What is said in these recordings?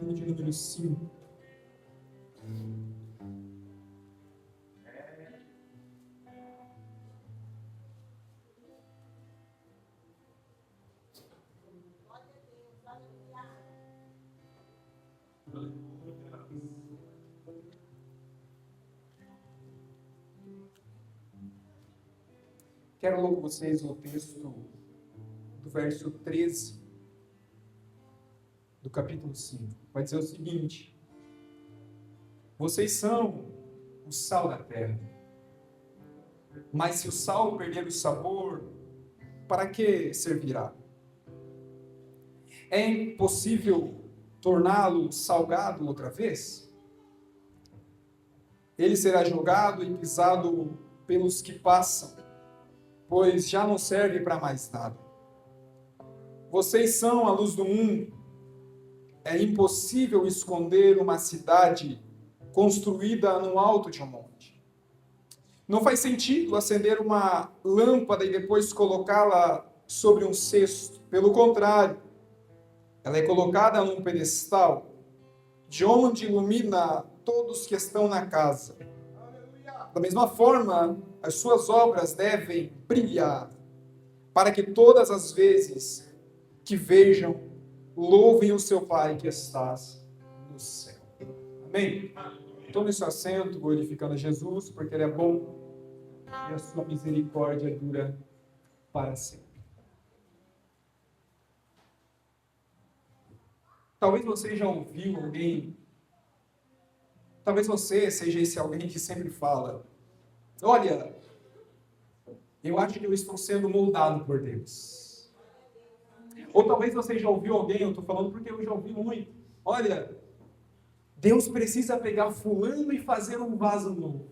capítulo de número 5. Quero ler com vocês o texto do verso 13 do capítulo 5. Vai dizer o seguinte: vocês são o sal da terra, mas se o sal perder o sabor, para que servirá? É impossível torná-lo salgado outra vez? Ele será jogado e pisado pelos que passam, pois já não serve para mais nada. Vocês são a luz do mundo. É impossível esconder uma cidade construída no alto de um monte. Não faz sentido acender uma lâmpada e depois colocá-la sobre um cesto. Pelo contrário, ela é colocada num pedestal, de onde ilumina todos que estão na casa. Da mesma forma, as suas obras devem brilhar, para que todas as vezes que vejam, louvem o seu Pai que estás no céu. Amém? Tome seu assento, glorificando a Jesus, porque Ele é bom e a sua misericórdia dura para sempre. Talvez você já ouviu alguém, talvez você seja esse alguém que sempre fala: olha, eu acho que eu estou sendo moldado por Deus. Ou talvez você já ouviu alguém, eu estou falando porque eu já ouvi muito: olha, Deus precisa pegar fulano e fazer um vaso novo.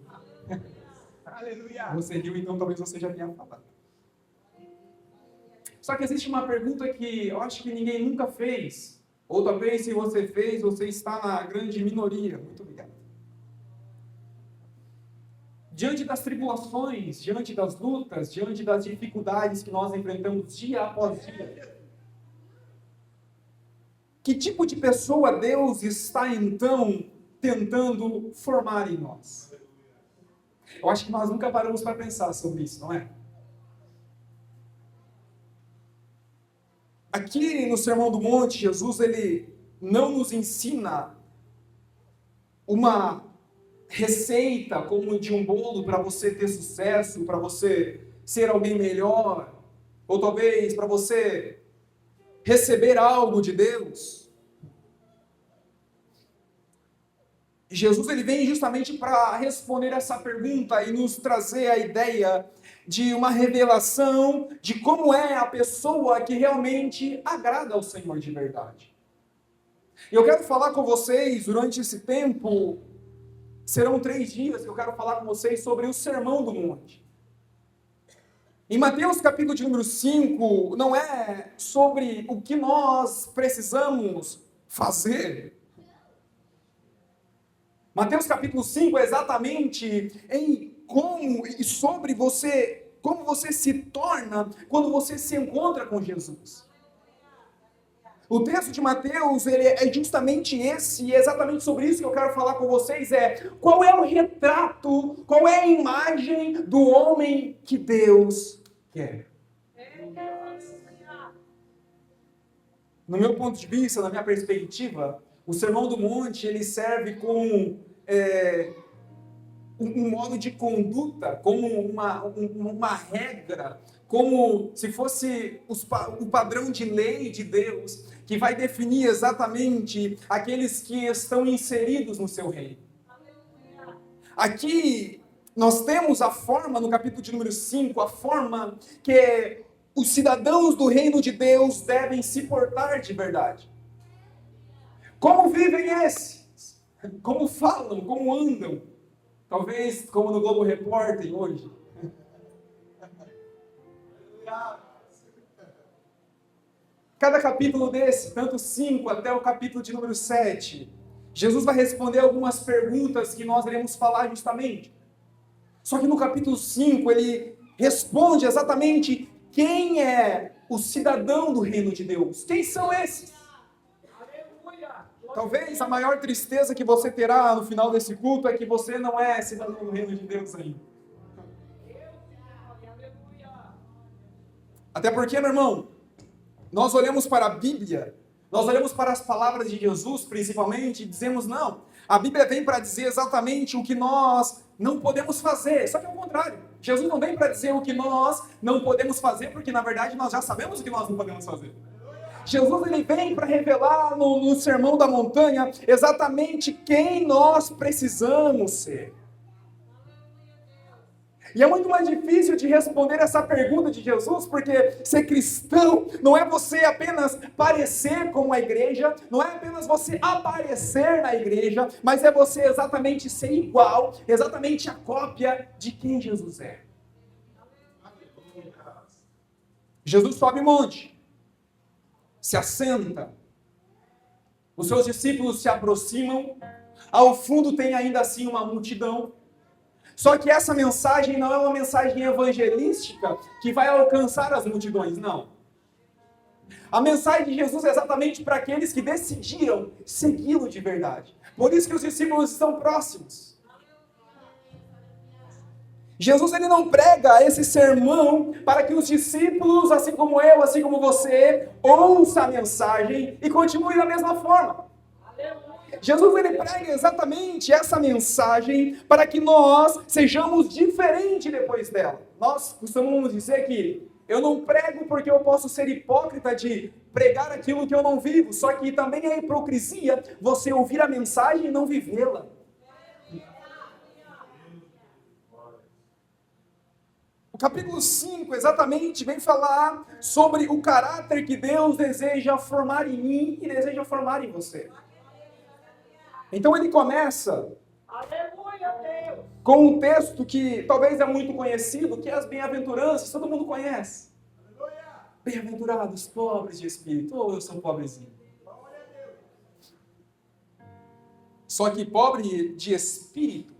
Aleluia. Você riu, então talvez você já tenha falado. Só que existe uma pergunta que eu acho que ninguém nunca fez. Ou talvez se você fez, você está na grande minoria. Muito obrigado. Diante das tribulações, diante das lutas, diante das dificuldades que nós enfrentamos dia após dia, que tipo de pessoa Deus está então tentando formar em nós? Eu acho que nós nunca paramos para pensar sobre isso, não é? Aqui no Sermão do Monte, Jesus ele não nos ensina uma receita como de um bolo para você ter sucesso, para você ser alguém melhor, ou talvez para você receber algo de Deus. Jesus ele vem justamente para responder essa pergunta e nos trazer a ideia de uma revelação de como é a pessoa que realmente agrada ao Senhor de verdade. E eu quero falar com vocês durante esse tempo, serão 3 dias que eu quero falar com vocês sobre o Sermão do Monte. Em Mateus capítulo de número 5, não é sobre o que nós precisamos fazer. Mateus capítulo 5 é exatamente em como e sobre você, como você se torna quando você se encontra com Jesus. O texto de Mateus ele é justamente esse, e é exatamente sobre isso que eu quero falar com vocês, qual é o retrato, qual é a imagem do homem que Deus quer. No meu ponto de vista, na minha perspectiva, o Sermão do Monte ele serve como um modo de conduta, como uma regra, como se fosse o padrão de lei de Deus, que vai definir exatamente aqueles que estão inseridos no seu reino. Aqui nós temos a forma, no capítulo de número 5, a forma que os cidadãos do reino de Deus devem se portar de verdade. Como vivem esses? Como falam? Como andam? Talvez como no Globo Repórter hoje. Cada capítulo desse, tanto 5 até o capítulo de número 7, Jesus vai responder algumas perguntas que nós iremos falar justamente. Só que no capítulo 5 ele responde exatamente quem é o cidadão do reino de Deus. Quem são esses? Talvez a maior tristeza que você terá no final desse culto é que você não é cidadão do reino de Deus ainda. Até porque, meu irmão, nós olhamos para a Bíblia, nós olhamos para as palavras de Jesus, principalmente, e dizemos, não, a Bíblia vem para dizer exatamente o que nós não podemos fazer. Só que é o contrário. Jesus não vem para dizer o que nós não podemos fazer, porque, na verdade, nós já sabemos o que nós não podemos fazer. Jesus ele vem para revelar no Sermão da Montanha exatamente quem nós precisamos ser. E é muito mais difícil de responder essa pergunta de Jesus, porque ser cristão não é você apenas parecer com a igreja, não é apenas você aparecer na igreja, mas é você exatamente ser igual, exatamente a cópia de quem Jesus é. Jesus sobe o monte, se assenta, os seus discípulos se aproximam, ao fundo tem ainda assim uma multidão. Só que essa mensagem não é uma mensagem evangelística que vai alcançar as multidões, não. A mensagem de Jesus é exatamente para aqueles que decidiram segui-lo de verdade. Por isso que os discípulos estão próximos. Jesus ele não prega esse sermão para que os discípulos, assim como eu, assim como você, ouçam a mensagem e continuem da mesma forma. Jesus ele prega exatamente essa mensagem para que nós sejamos diferentes depois dela. Nós costumamos dizer que eu não prego porque eu posso ser hipócrita de pregar aquilo que eu não vivo, só que também é hipocrisia você ouvir a mensagem e não vivê-la. O capítulo 5 exatamente vem falar sobre o caráter que Deus deseja formar em mim e deseja formar em você. Então ele começa com um texto que talvez é muito conhecido, que é as bem-aventuranças, todo mundo conhece. Bem-aventurados, pobres de espírito. Oh, eu sou pobrezinho. Só que pobre de espírito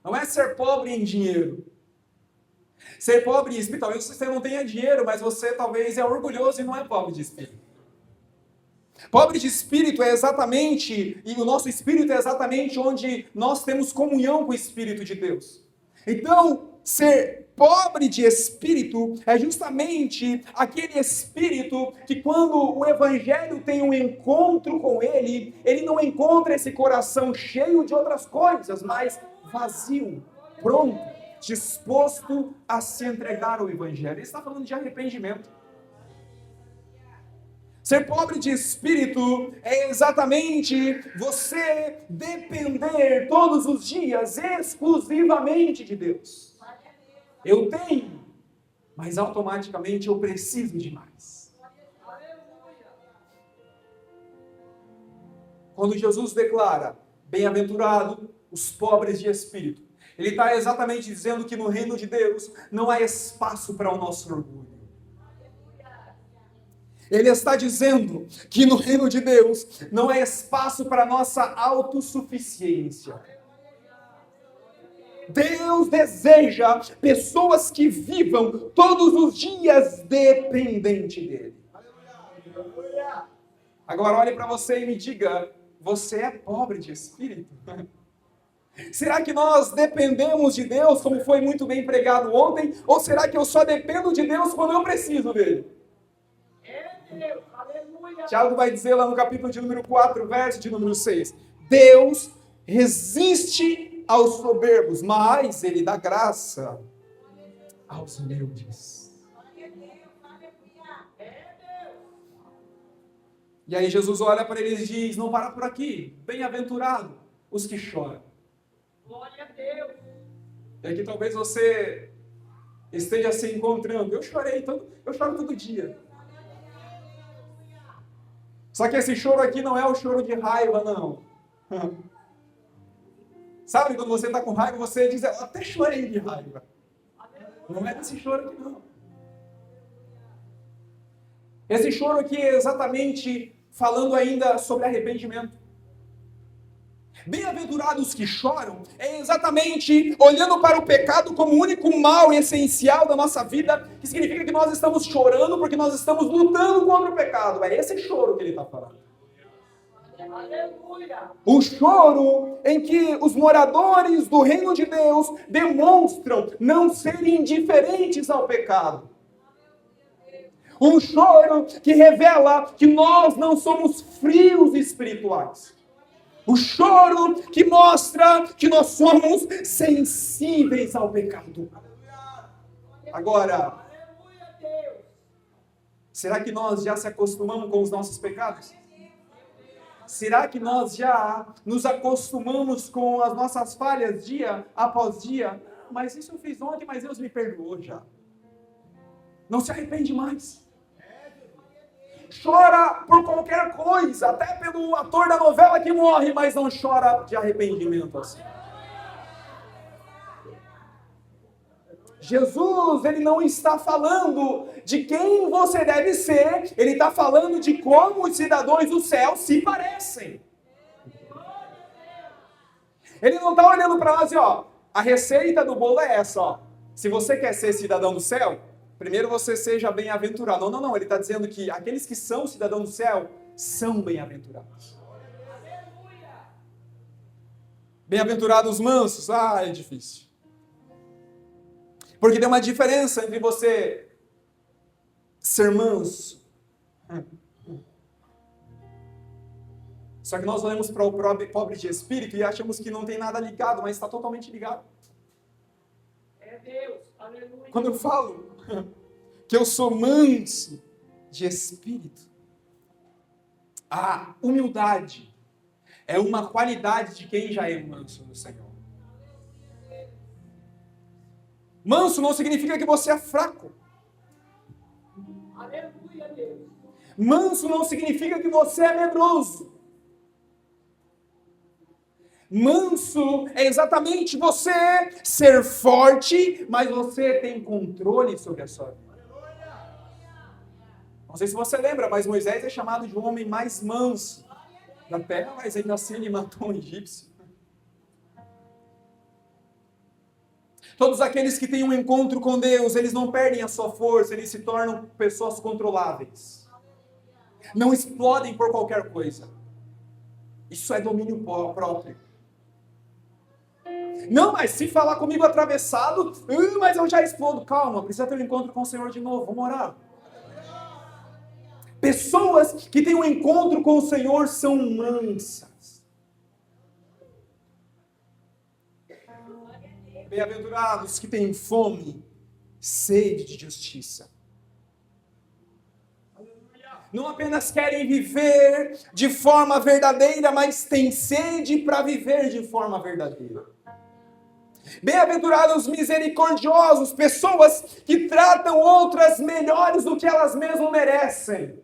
não é ser pobre em dinheiro. Ser pobre em espírito, talvez você não tenha dinheiro, mas você talvez é orgulhoso e não é pobre de espírito. Pobre de espírito é exatamente, e o nosso espírito é exatamente onde nós temos comunhão com o Espírito de Deus. Então, ser pobre de espírito é justamente aquele espírito que quando o Evangelho tem um encontro com ele, ele não encontra esse coração cheio de outras coisas, mas vazio, pronto, disposto a se entregar ao Evangelho. Ele está falando de arrependimento. Ser pobre de espírito é exatamente você depender todos os dias exclusivamente de Deus. Eu tenho, mas automaticamente eu preciso de mais. Quando Jesus declara, bem-aventurado os pobres de espírito, ele está exatamente dizendo que no reino de Deus não há espaço para o nosso orgulho. Ele está dizendo que no reino de Deus não há espaço para a nossa autossuficiência. Deus deseja pessoas que vivam todos os dias dependente dele. Agora olhe para você e me diga, você é pobre de espírito? Será que nós dependemos de Deus, como foi muito bem pregado ontem? Ou será que eu só dependo de Deus quando eu preciso dele? Tiago vai dizer lá no capítulo de número 4, verso de número 6. Deus resiste aos soberbos, mas ele dá graça aos humildes. E aí Jesus olha para eles e diz, não para por aqui, bem-aventurado os que choram. Glória a Deus. E aqui talvez você esteja se encontrando. Eu choro todo dia. Só que esse choro aqui não é o choro de raiva, não. Sabe, quando você está com raiva, você diz, eu até chorei de raiva. Não é desse choro aqui, não. Esse choro aqui é exatamente falando ainda sobre arrependimento. Bem-aventurados que choram é exatamente olhando para o pecado como o único mal essencial da nossa vida, que significa que nós estamos chorando porque nós estamos lutando contra o pecado. É esse choro que ele está falando. O choro em que os moradores do reino de Deus demonstram não serem indiferentes ao pecado. Um choro que revela que nós não somos frios espirituais. O choro que mostra que nós somos sensíveis ao pecado. Agora, será que nós já se acostumamos com os nossos pecados? Será que nós já nos acostumamos com as nossas falhas dia após dia? Mas isso eu fiz ontem, mas Deus me perdoou já. Não se arrepende mais. Chora por qualquer coisa, até pelo ator da novela que morre, mas não chora de arrependimento assim. Jesus, ele não está falando de quem você deve ser, ele está falando de como os cidadãos do céu se parecem. Ele não está olhando para nós e a receita do bolo é essa, ó. Se você quer ser cidadão do céu, primeiro você seja bem-aventurado. Não, ele está dizendo que aqueles que são cidadãos do céu são bem-aventurados. Bem-aventurados os mansos, é difícil. Porque tem uma diferença entre você ser manso. Só que nós olhamos para o pobre de espírito e achamos que não tem nada ligado, mas está totalmente ligado. É Deus, aleluia. Quando eu falo que eu sou manso de espírito, a humildade é uma qualidade de quem já é manso no Senhor. Manso não significa que você é fraco. Aleluia, Deus. Manso não significa que você é medroso. Manso é exatamente você ser forte, mas você tem controle sobre a sua vida. Não sei se você lembra, mas Moisés é chamado de o homem mais manso da terra, mas ainda assim ele matou um egípcio. Todos aqueles que têm um encontro com Deus, eles não perdem a sua força, eles se tornam pessoas controláveis. Não explodem por qualquer coisa. Isso é domínio próprio. Não, mas se falar comigo atravessado, mas eu já explodo. Calma, precisa ter um encontro com o Senhor de novo, vamos orar. Pessoas que têm um encontro com o Senhor são mansas. Bem-aventurados que têm fome, sede de justiça. Não apenas querem viver de forma verdadeira, mas têm sede para viver de forma verdadeira. Bem-aventurados misericordiosos, pessoas que tratam outras melhores do que elas mesmas merecem.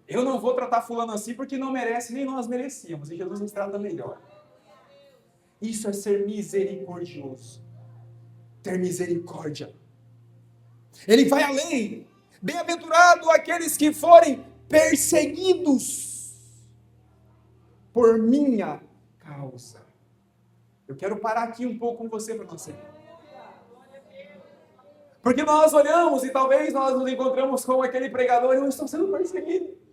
Eu não vou tratar fulano assim porque não merece, nem nós merecíamos, e Jesus nos trata melhor. Isso é ser misericordioso. Ter misericórdia. Ele vai além. Bem-aventurado aqueles que forem perseguidos por minha causa. Eu quero parar aqui um pouco com você para você. Porque nós olhamos e talvez nós nos encontramos com aquele pregador e eu estou sendo perseguido.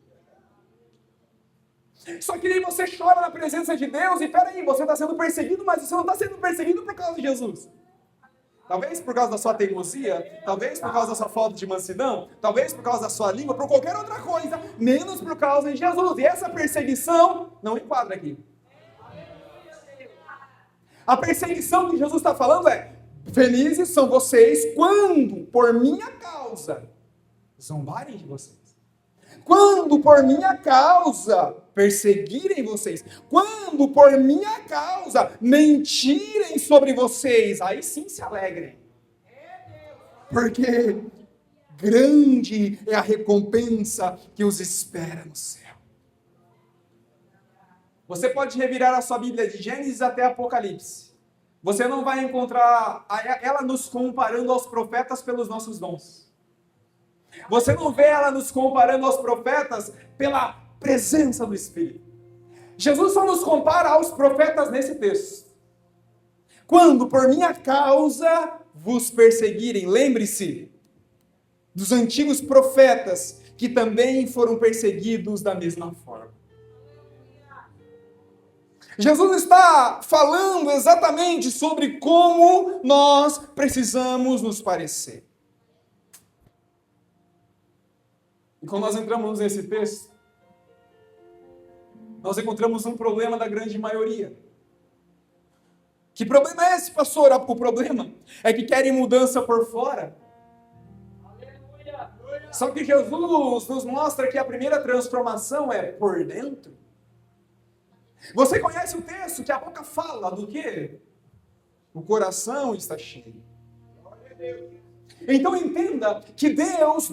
Só que aí você chora na presença de Deus e peraí, você está sendo perseguido, mas você não está sendo perseguido por causa de Jesus. Talvez por causa da sua teimosia, talvez por causa da sua falta de mansidão, talvez por causa da sua língua, por qualquer outra coisa, menos por causa de Jesus. E essa perseguição não enquadra aqui. A perseguição que Jesus está falando é: felizes são vocês quando, por minha causa, zombarem de vocês. Quando por minha causa perseguirem vocês, quando por minha causa mentirem sobre vocês, aí sim se alegrem. Porque grande é a recompensa que os espera no céu. Você pode revirar a sua Bíblia de Gênesis até Apocalipse. Você não vai encontrar ela nos comparando aos profetas pelos nossos dons. Você não vê ela nos comparando aos profetas pela presença do Espírito. Jesus só nos compara aos profetas nesse texto. Quando por minha causa vos perseguirem, lembre-se dos antigos profetas que também foram perseguidos da mesma forma. Jesus está falando exatamente sobre como nós precisamos nos parecer. E quando nós entramos nesse texto, nós encontramos um problema da grande maioria. Que problema é esse, pastor? O problema é que querem mudança por fora. Só que Jesus nos mostra que a primeira transformação é por dentro. Você conhece o texto que a boca fala do quê? O coração está cheio. Então entenda que Deus,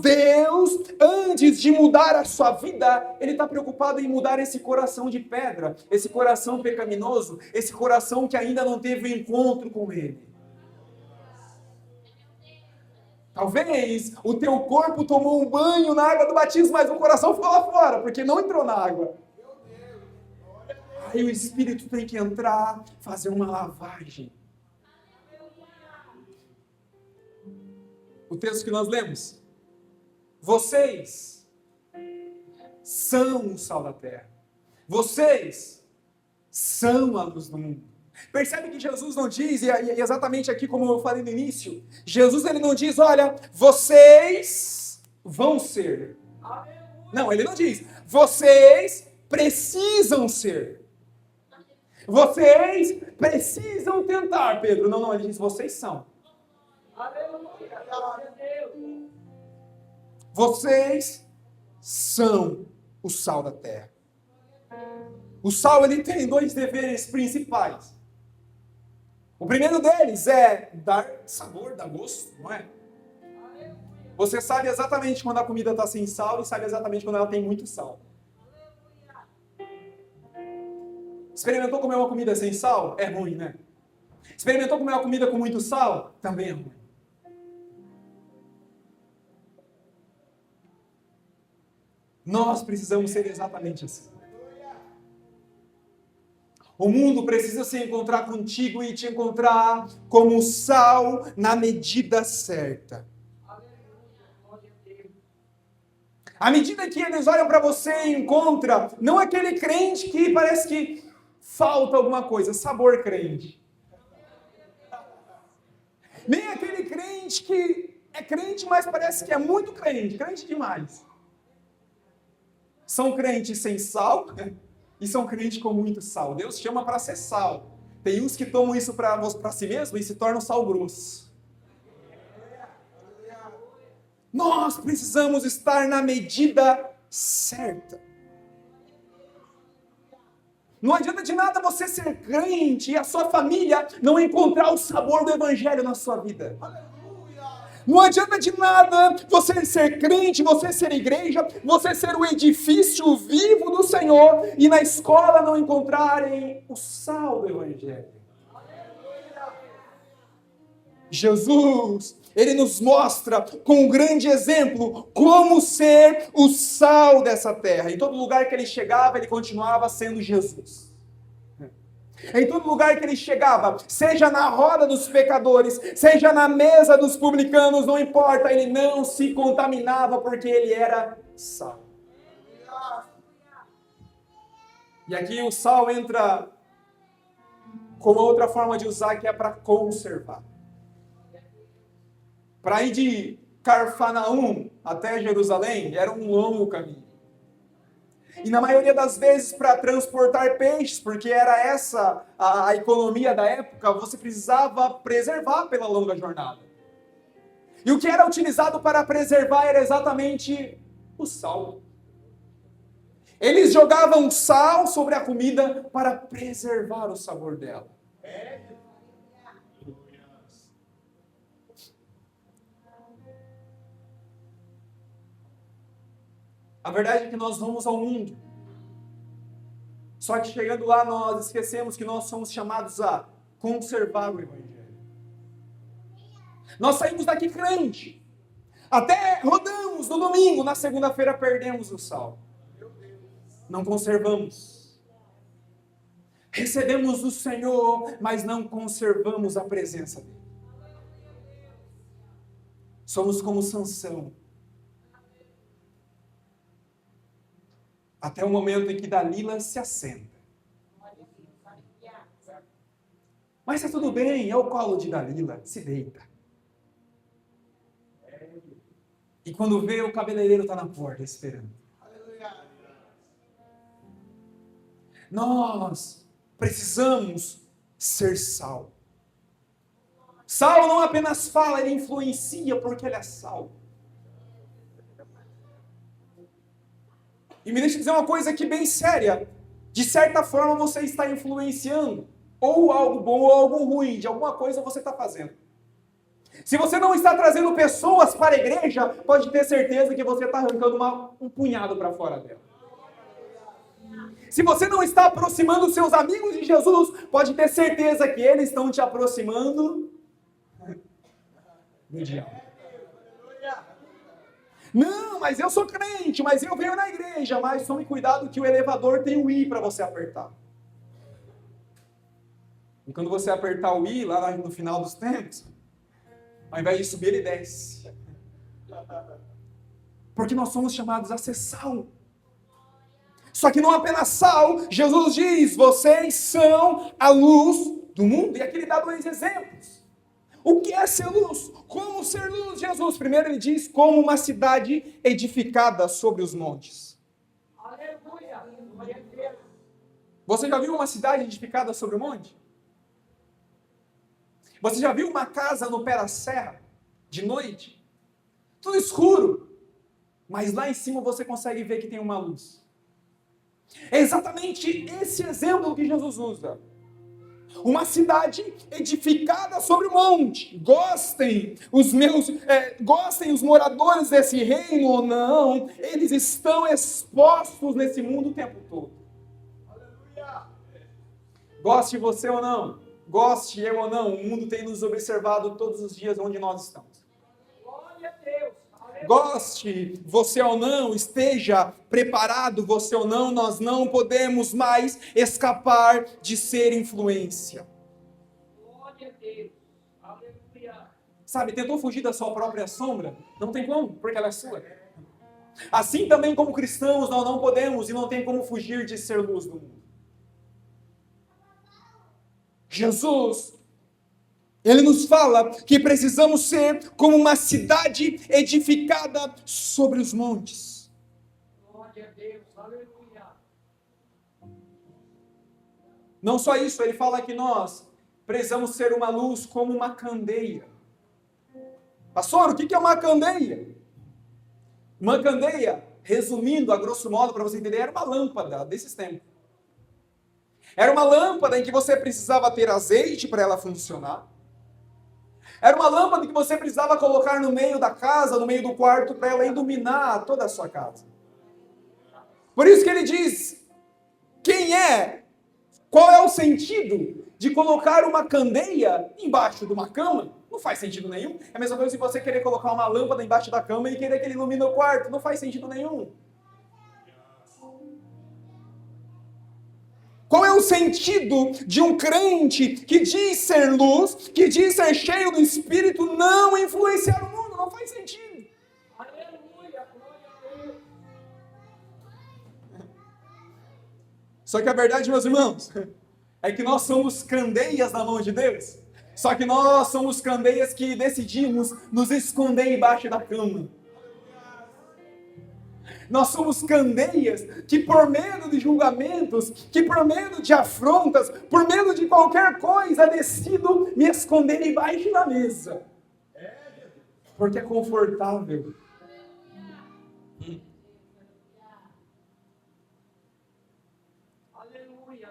antes de mudar a sua vida, Ele está preocupado em mudar esse coração de pedra, esse coração pecaminoso, esse coração que ainda não teve encontro com Ele. Talvez o teu corpo tomou um banho na água do batismo, mas o coração ficou lá fora, porque não entrou na água. Aí o Espírito tem que entrar, fazer uma lavagem. O texto que nós lemos. Vocês são o sal da terra. Vocês são a luz do mundo. Percebe que Jesus não diz, e exatamente aqui como eu falei no início, Jesus ele não diz, olha, vocês vão ser. Não, ele não diz, vocês precisam ser. Vocês precisam tentar, Pedro. Não, ele diz, vocês são. Vocês são o sal da terra. O sal ele tem dois deveres principais. O primeiro deles é dar sabor, dar gosto, não é? Você sabe exatamente quando a comida está sem sal e sabe exatamente quando ela tem muito sal. Experimentou comer uma comida sem sal? É ruim, né? Experimentou comer uma comida com muito sal? Também é ruim. Nós precisamos ser exatamente assim. O mundo precisa se encontrar contigo e te encontrar como sal na medida certa. À medida que eles olham para você e encontram, não aquele crente que parece que falta alguma coisa, sabor crente. Nem aquele crente que é crente, mas parece que é muito crente, crente demais. São crentes sem sal e são crentes com muito sal. Deus chama para ser sal. Tem uns que tomam isso para si mesmo e se tornam sal grosso. Nós precisamos estar na medida certa. Não adianta de nada você ser crente e a sua família não encontrar o sabor do evangelho na sua vida. Não adianta de nada você ser crente, você ser igreja, você ser o edifício vivo do Senhor e na escola não encontrarem o sal do evangelho. Jesus, Ele nos mostra com um grande exemplo como ser o sal dessa terra. Em todo lugar que Ele chegava, Ele continuava sendo Jesus. Em todo lugar que Ele chegava, seja na roda dos pecadores, seja na mesa dos publicanos, não importa, Ele não se contaminava porque Ele era sal. E aqui o sal entra com uma outra forma de usar que é para conservar. Para ir de Carfanaum até Jerusalém era um longo caminho. E na maioria das vezes para transportar peixes, porque era essa a economia da época, você precisava preservar pela longa jornada. E o que era utilizado para preservar era exatamente o sal. Eles jogavam sal sobre a comida para preservar o sabor dela. A verdade é que nós vamos ao mundo. Só que chegando lá nós esquecemos que nós somos chamados a conservar o evangelho. Nós saímos daqui crente. Até rodamos no domingo, na segunda-feira perdemos o sal. Não conservamos. Recebemos o Senhor, mas não conservamos a presença dele. Somos como Sansão. Até o momento em que Dalila se assenta. Mas está tudo bem, é o colo de Dalila, se deita. E quando vê, o cabeleireiro está na porta esperando. Nós precisamos ser sal. Sal não apenas fala, ele influencia porque ele é sal. E me deixa dizer uma coisa aqui bem séria. De certa forma você está influenciando ou algo bom ou algo ruim. De alguma coisa você está fazendo. Se você não está trazendo pessoas para a igreja, pode ter certeza que você está arrancando um punhado para fora dela. Se você não está aproximando os seus amigos de Jesus, pode ter certeza que eles estão te aproximando do diabo. Não, mas eu sou crente, mas eu venho na igreja. Mas tome cuidado que o elevador tem o I para você apertar. E quando você apertar o I, lá no final dos tempos, ao invés de subir, ele desce. Porque nós somos chamados a ser sal. Só que não apenas sal, Jesus diz, vocês são a luz do mundo. E aqui ele dá 2 exemplos. O que é ser luz? Como ser luz, Jesus? Primeiro ele diz, como uma cidade edificada sobre os montes. Aleluia! Você já viu uma cidade edificada sobre o monte? Você já viu uma casa no pé da serra, de noite? Tudo escuro, mas lá em cima você consegue ver que tem uma luz. É exatamente esse exemplo que Jesus usa. Uma cidade edificada sobre o monte. Gostem os moradores desse reino ou não, eles estão expostos nesse mundo o tempo todo. Aleluia. Goste você ou não, goste eu ou não, o mundo tem nos observado todos os dias onde nós estamos. Glória a Deus. Goste você ou não, esteja preparado você ou não, nós não podemos mais escapar de ser influência. Glória a Deus. Aleluia. Sabe, tentou fugir da sua própria sombra? Não tem como, porque ela é sua. Assim também como cristãos, nós não podemos e não tem como fugir de ser luz do mundo. Jesus, ele nos fala que precisamos ser como uma cidade edificada sobre os montes. Glória a Deus, aleluia. Não só isso, ele fala que nós precisamos ser uma luz como uma candeia. Pastor, o que é uma candeia? Uma candeia, resumindo a grosso modo para você entender, era uma lâmpada desses tempos. Era uma lâmpada em que você precisava ter azeite para ela funcionar. Era uma lâmpada que você precisava colocar no meio da casa, no meio do quarto, para ela iluminar toda a sua casa. Por isso que ele diz, qual é o sentido de colocar uma candeia embaixo de uma cama? Não faz sentido nenhum. É a mesma coisa se você querer colocar uma lâmpada embaixo da cama e querer que ele ilumine o quarto. Não faz sentido nenhum. Qual é o sentido de um crente que diz ser luz, que diz ser cheio do Espírito, não influenciar o mundo? Não faz sentido. Aleluia, glória a Deus. Só que a verdade, meus irmãos, é que nós somos candeias na mão de Deus. Só que nós somos candeias que decidimos nos esconder embaixo da cama. Nós somos candeias que por medo de julgamentos, que por medo de afrontas, por medo de qualquer coisa, decido me esconder embaixo da mesa. Porque é confortável.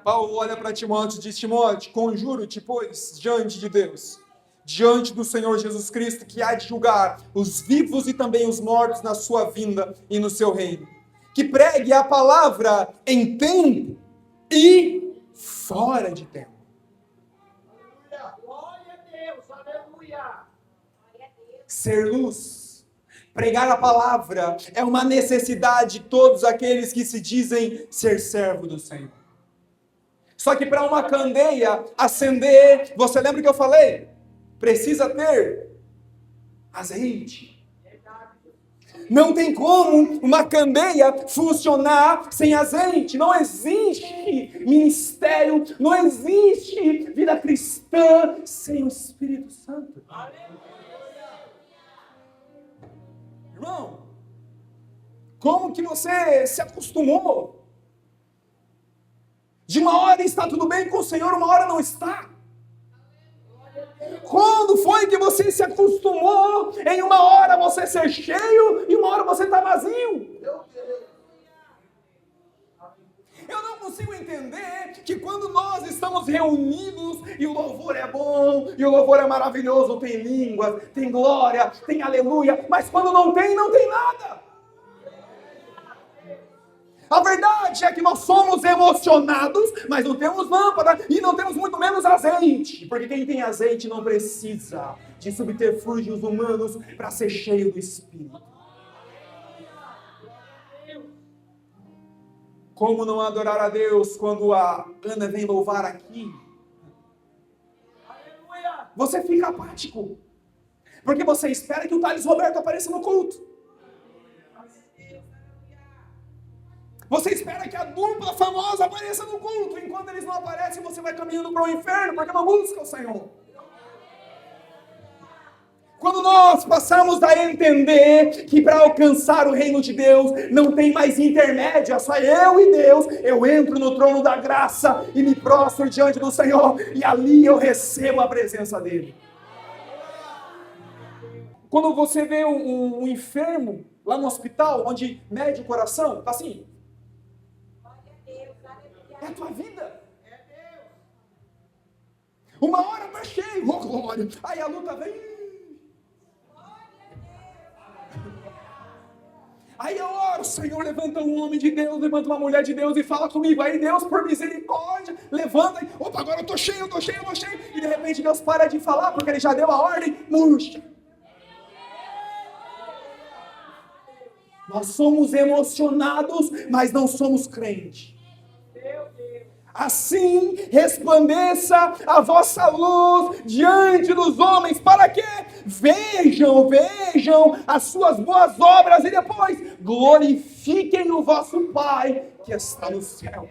Paulo olha para Timóteo e diz, Timóteo, conjuro-te, pois, diante de Deus, diante do Senhor Jesus Cristo, que há de julgar os vivos e também os mortos na sua vinda e no seu reino. Que pregue a palavra em tempo e fora de tempo. Glória a Deus, aleluia. Ser luz, pregar a palavra, é uma necessidade de todos aqueles que se dizem ser servo do Senhor. Só que para uma candeia acender, você lembra que eu falei? Precisa ter azeite. Não tem como uma candeia funcionar sem azeite. Não existe ministério, não existe vida cristã sem o Espírito Santo. Irmão, como que você se acostumou? De uma hora está tudo bem com o Senhor, uma hora não está. Quando foi que você se acostumou em uma hora você ser cheio e uma hora você está vazio? Eu não consigo entender que quando nós estamos reunidos e o louvor é bom, e o louvor é maravilhoso, tem línguas, tem glória, tem aleluia, mas quando não tem nada. A verdade é que nós somos emocionados, mas não temos lâmpada e não temos muito menos azeite. Porque quem tem azeite não precisa de subterfúgios humanos para ser cheio do Espírito. Como não adorar a Deus quando a Ana vem louvar aqui? Você fica apático. Porque você espera que o Thales Roberto apareça no culto. Você espera que a dupla famosa apareça no culto. Enquanto eles não aparecem, você vai caminhando para o inferno, porque não busca o Senhor. Quando nós passamos a entender que para alcançar o reino de Deus não tem mais intermédio, é só eu e Deus, eu entro no trono da graça e me prostro diante do Senhor e ali eu recebo a presença dele. Quando você vê um enfermo lá no hospital, onde mede o coração, tá assim. É a tua vida. Uma hora tá cheio, oh glória. Aí a luta vem. Aí eu oro, Senhor, levanta um homem de Deus, levanta uma mulher de Deus e fala comigo. Aí Deus, por misericórdia, levanta. Opa, agora eu tô cheio. E de repente Deus para de falar, porque Ele já deu a ordem. Murcha. Nós somos emocionados, mas não somos crentes. Assim resplandeça a vossa luz diante dos homens, para que vejam as suas boas obras e depois glorifiquem o vosso Pai que está no céu.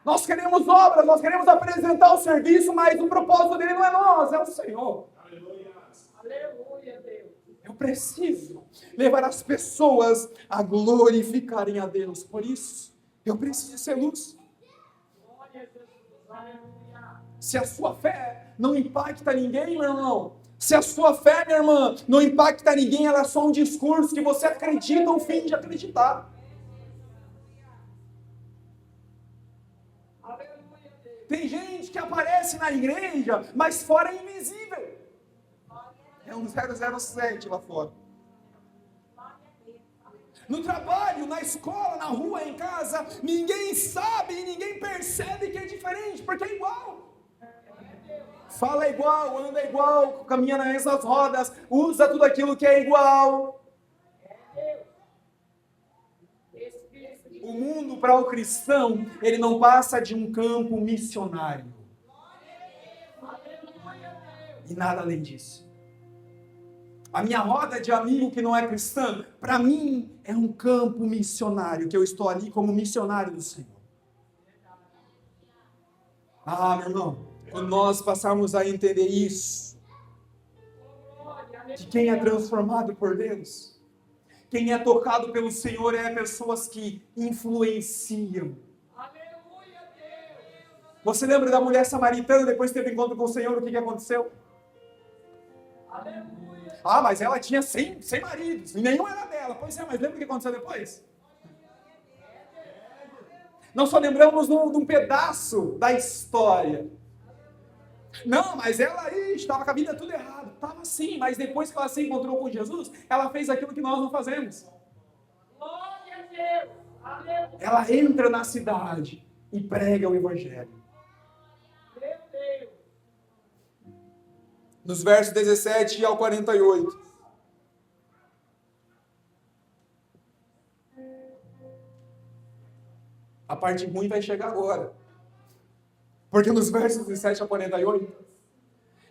Nós queremos obras, nós queremos apresentar o serviço, mas o propósito dele não é nós, é o Senhor. Aleluia, Deus. Eu preciso levar as pessoas a glorificarem a Deus, por isso eu preciso ser luz. Se a sua fé não impacta ninguém, meu irmão, se a sua fé, minha irmã, não impacta ninguém, ela é só um discurso que você acredita ou finge acreditar. Tem gente que aparece na igreja, mas fora é invisível. É um 007 lá fora. No trabalho, na escola, na rua, em casa, ninguém sabe e ninguém percebe que é diferente, porque é igual. Fala igual, anda igual, caminha nessas rodas, usa tudo aquilo que é igual. O mundo, para o cristão, ele não passa de um campo missionário. E nada além disso. A minha roda de amigo que não é cristão, para mim, é um campo missionário, que eu estou ali como missionário do Senhor. Ah, meu irmão, quando nós passarmos a entender isso, que quem é transformado por Deus, quem é tocado pelo Senhor é pessoas que influenciam. Você lembra da mulher samaritana, depois teve encontro com o Senhor, o que aconteceu? Ah, mas ela tinha 100 maridos, e nenhum era dela. Pois é, mas lembra o que aconteceu depois? Nós só lembramos de um pedaço da história. Não, mas ela aí estava com a vida tudo errado. Estava sim, mas depois que ela se encontrou com Jesus, ela fez aquilo que nós não fazemos. Ela entra na cidade e prega o Evangelho. Nos versos 17 ao 48. A parte ruim vai chegar agora. Porque nos versos 17 a 48,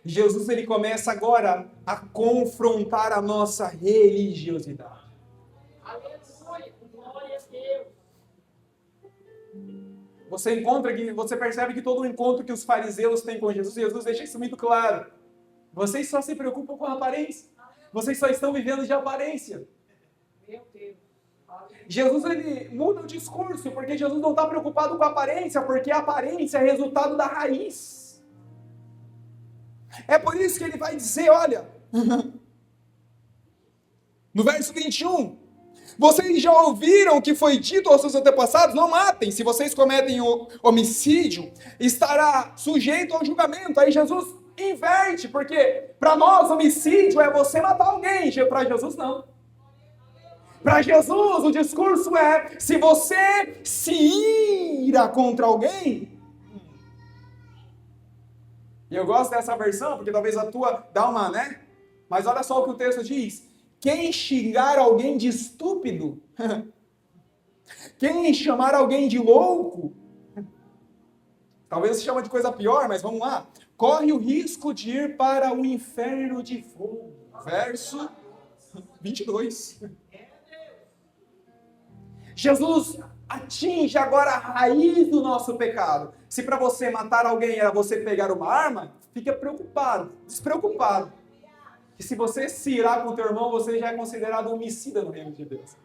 Jesus ele começa agora a confrontar a nossa religiosidade. Aleluia, glória a Deus. Você percebe que todo o encontro que os fariseus têm com Jesus, Jesus deixa isso muito claro. Vocês só se preocupam com a aparência. Vocês só estão vivendo de aparência. Meu Deus. Jesus ele muda o discurso, porque Jesus não está preocupado com a aparência, porque a aparência é resultado da raiz. É por isso que ele vai dizer, olha, no verso 21, vocês já ouviram que foi dito aos seus antepassados, não matem, se vocês cometem homicídio, estará sujeito ao julgamento. Aí Jesus inverte, porque para nós homicídio é você matar alguém, para Jesus não. Para Jesus o discurso é, se você se ira contra alguém, e eu gosto dessa versão, porque talvez a tua dá uma, né? Mas olha só o que o texto diz. Quem xingar alguém de estúpido, quem chamar alguém de louco, talvez se chama de coisa pior, mas vamos lá. Corre o risco de ir para o inferno de fogo. Verso 22. Jesus atinge agora a raiz do nosso pecado. Se para você matar alguém era você pegar uma arma, fica preocupado, despreocupado. E se você se irar com o teu irmão, você já é considerado homicida no reino de Deus.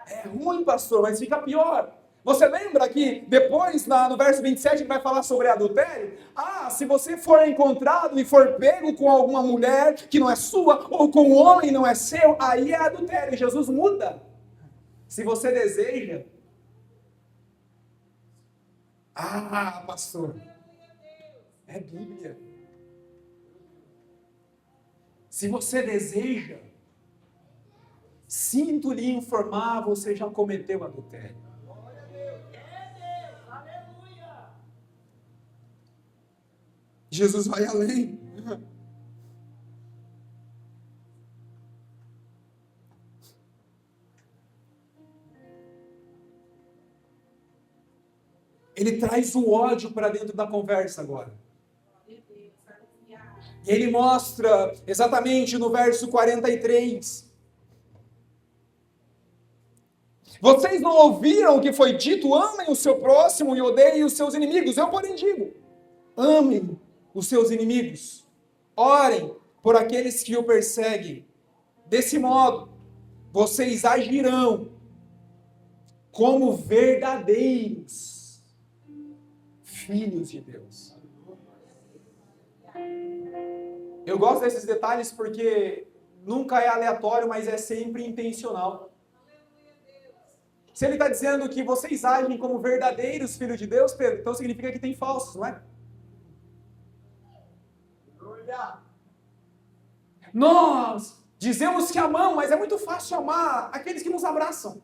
É ruim, pastor, mas fica pior. Você lembra que depois, no verso 27, ele vai falar sobre adultério? Ah, se você for encontrado e for pego com alguma mulher que não é sua, ou com um homem que não é seu, aí é adultério. Jesus muda. Se você deseja... Ah, pastor, é Bíblia. Se você deseja, sinto lhe informar, você já cometeu adultério. Jesus vai além. Ele traz o ódio para dentro da conversa agora. E ele mostra exatamente no verso 43. Vocês não ouviram o que foi dito? Amem o seu próximo e odeiem os seus inimigos. Eu, porém, digo, amem os seus inimigos. Orem por aqueles que o perseguem. Desse modo, vocês agirão como verdadeiros filhos de Deus. Eu gosto desses detalhes porque nunca é aleatório, mas é sempre intencional. Se ele está dizendo que vocês agem como verdadeiros filhos de Deus, Pedro, então significa que tem falsos, não é? Nós dizemos que amamos, mas é muito fácil amar aqueles que nos abraçam.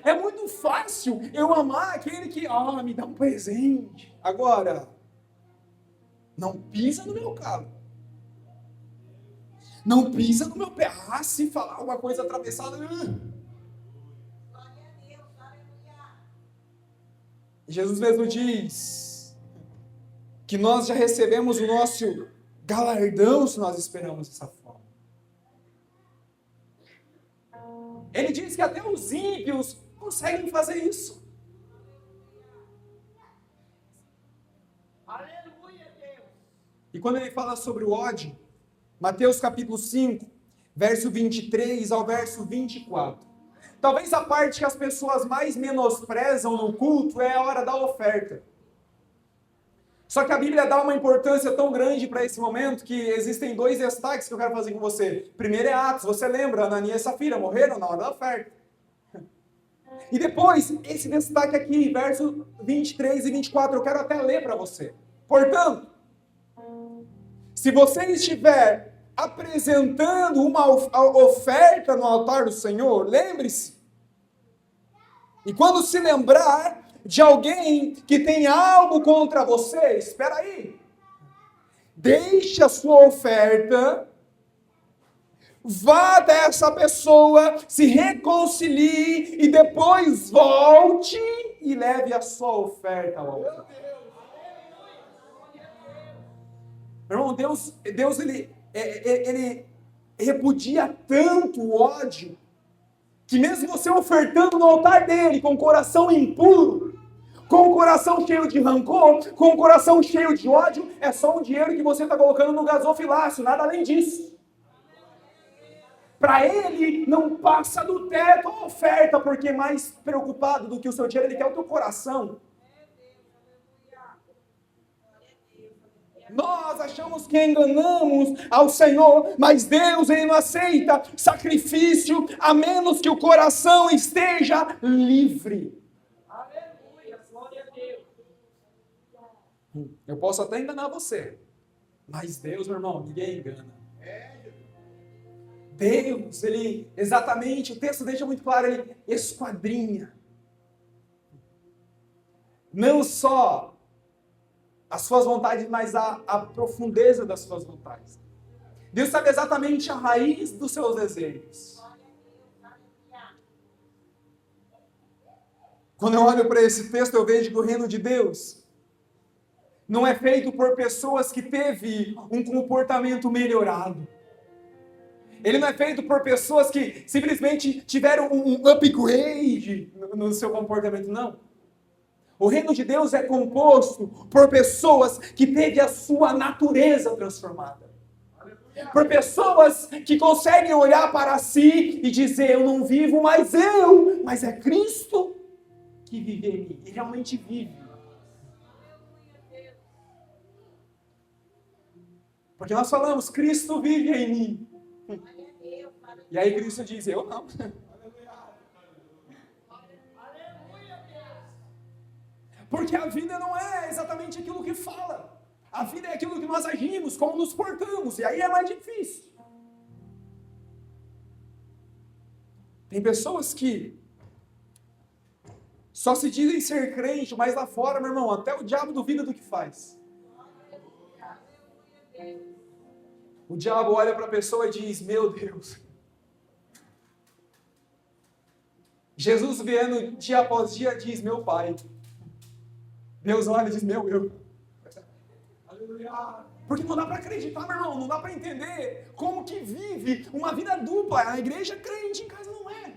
É muito fácil eu amar aquele que, me dá um presente. Agora, não pisa no meu calo. Não pisa no meu pé. Se falar alguma coisa atravessada... Jesus mesmo diz que nós já recebemos o nosso galardão se nós esperamos dessa forma. Ele diz que até os ímpios conseguem fazer isso. Aleluia, Deus. E quando ele fala sobre o ódio, Mateus capítulo 5, verso 23 ao verso 24. Talvez a parte que as pessoas mais menosprezam no culto é a hora da oferta. Só que a Bíblia dá uma importância tão grande para esse momento que existem dois destaques que eu quero fazer com você. Primeiro é Atos, você lembra, Ananias e Safira morreram na hora da oferta. E depois, esse destaque aqui, verso 23 e 24, eu quero até ler para você. Portanto, se você estiver apresentando uma oferta no altar do Senhor, lembre-se, e quando se lembrar de alguém que tem algo contra você, espera aí, deixe a sua oferta, vá até essa pessoa, se reconcilie e depois volte e leve a sua oferta ao altar. Meu irmão, Deus ele repudia tanto o ódio, que mesmo você ofertando no altar dele com o coração impuro, com o coração cheio de rancor, com o coração cheio de ódio, é só um dinheiro que você está colocando no gasofilácio, nada além disso. Para ele, não passa do teto a oferta, porque mais preocupado do que o seu dinheiro, ele quer o teu coração. Nós achamos que enganamos ao Senhor, mas Deus, Ele não aceita sacrifício, a menos que o coração esteja livre. Aleluia, glória a Deus. Eu posso até enganar você, mas Deus, meu irmão, ninguém engana. Deus, Ele, exatamente, o texto deixa muito claro, Ele esquadrinha. Não só as suas vontades, mas a profundeza das suas vontades. Deus sabe exatamente a raiz dos seus desejos. Quando eu olho para esse texto, eu vejo que o reino de Deus não é feito por pessoas que teve um comportamento melhorado. Ele não é feito por pessoas que simplesmente tiveram um upgrade no seu comportamento, não. O reino de Deus é composto por pessoas que teve a sua natureza transformada. Por pessoas que conseguem olhar para si e dizer, eu não vivo mais eu, mas é Cristo que vive em mim. E realmente vive. Porque nós falamos, Cristo vive em mim. E aí Cristo diz, eu não. Porque a vida não é exatamente aquilo que fala. A vida é aquilo que nós agimos, como nos portamos. E aí é mais difícil. Tem pessoas que só se dizem ser crente, mas lá fora, meu irmão, até o diabo duvida do que faz. O diabo olha para a pessoa e diz, meu Deus. Jesus vendo dia após dia diz, meu Pai. Deus olha e diz, meu eu. Porque não dá para acreditar, meu irmão, não dá para entender como que vive uma vida dupla. A igreja é crente, em casa não é.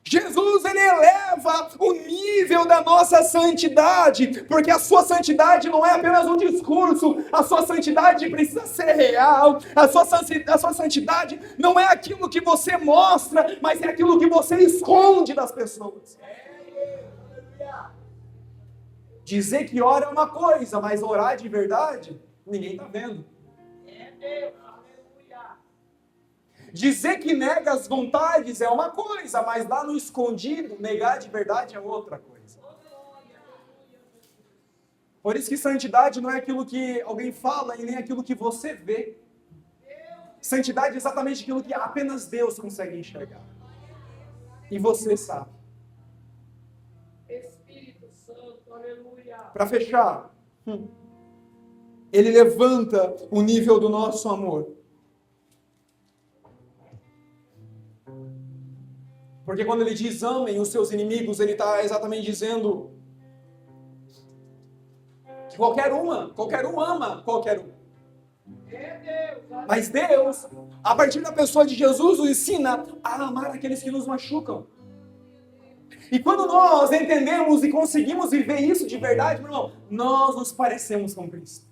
Jesus, ele eleva o nível da nossa santidade, porque a sua santidade não é apenas um discurso, a sua santidade precisa ser real, a sua santidade não é aquilo que você mostra, mas é aquilo que você esconde das pessoas. Dizer que ora é uma coisa, mas orar de verdade, ninguém está vendo. Dizer que nega as vontades é uma coisa, mas lá no escondido, negar de verdade é outra coisa. Por isso que santidade não é aquilo que alguém fala e nem aquilo que você vê. Santidade é exatamente aquilo que apenas Deus consegue enxergar. E você sabe. Espírito Santo, aleluia. Para fechar, ele levanta o nível do nosso amor. Porque quando ele diz amem os seus inimigos, ele está exatamente dizendo que qualquer um ama qualquer um. Mas Deus, a partir da pessoa de Jesus, nos ensina a amar aqueles que nos machucam. E quando nós entendemos e conseguimos viver isso de verdade, meu irmão, nós nos parecemos com Cristo.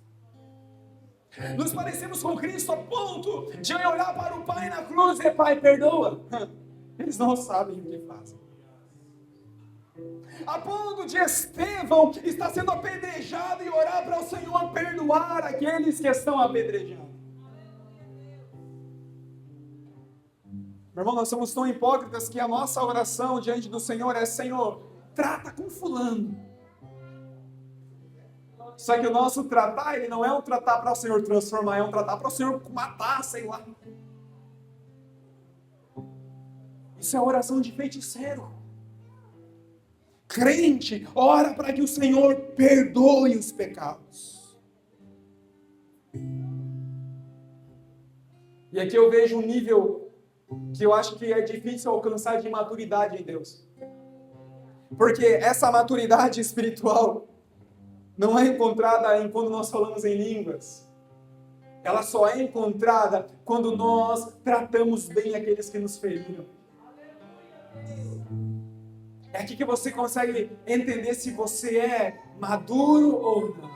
Nos parecemos com Cristo a ponto de eu olhar para o Pai na cruz e dizer, Pai, perdoa. Eles não sabem o que fazem. A ponto de Estevão estar sendo apedrejado e orar para o Senhor perdoar aqueles que estão apedrejando. Meu irmão, nós somos tão hipócritas que a nossa oração diante do Senhor é, Senhor, trata com fulano. Só que o nosso tratar, ele não é um tratar para o Senhor transformar, é um tratar para o Senhor matar, sei lá. Isso é oração de feiticeiro. Crente, ora para que o Senhor perdoe os pecados. E aqui eu vejo um nível que eu acho que é difícil alcançar de maturidade em Deus. Porque essa maturidade espiritual, não é encontrada em quando nós falamos em línguas. Ela só é encontrada quando nós tratamos bem aqueles que nos feriram. É aqui que você consegue entender se você é maduro ou não.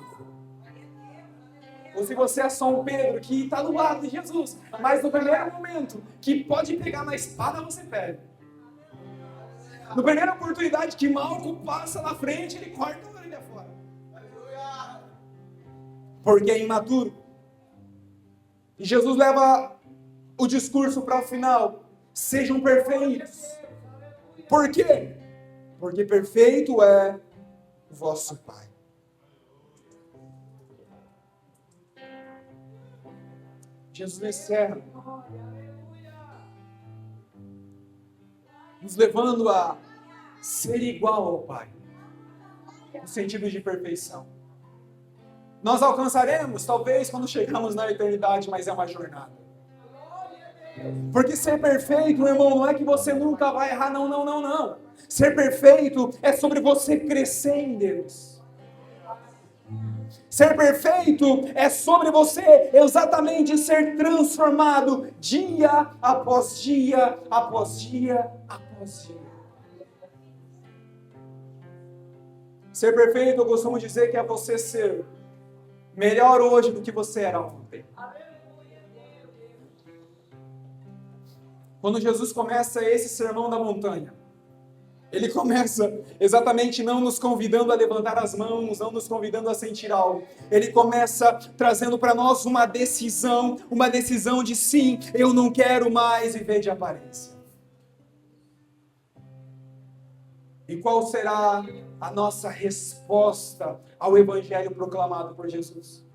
Ou se você é só um Pedro que está do lado de Jesus, mas no primeiro momento que pode pegar na espada, você pega. Na primeira oportunidade que Malco passa na frente, ele corta a orelha fora. Porque é imaturo. E Jesus leva o discurso para o final. Sejam perfeitos. Por quê? Porque perfeito é o vosso Pai. Jesus encerra, nos levando a ser igual ao Pai, no sentido de perfeição. Nós alcançaremos, talvez, quando chegarmos na eternidade, mas é uma jornada. Porque ser perfeito, meu irmão, não é que você nunca vai errar, não. Ser perfeito é sobre você crescer em Deus. Ser perfeito é sobre você exatamente ser transformado dia após dia, após dia, após dia. Ser perfeito, eu costumo dizer que é você ser melhor hoje do que você era ontem. Quando Jesus começa esse sermão da montanha, ele começa exatamente não nos convidando a levantar as mãos, não nos convidando a sentir algo. Ele começa trazendo para nós uma decisão de sim, eu não quero mais viver de aparência. E qual será a nossa resposta ao evangelho proclamado por Jesus?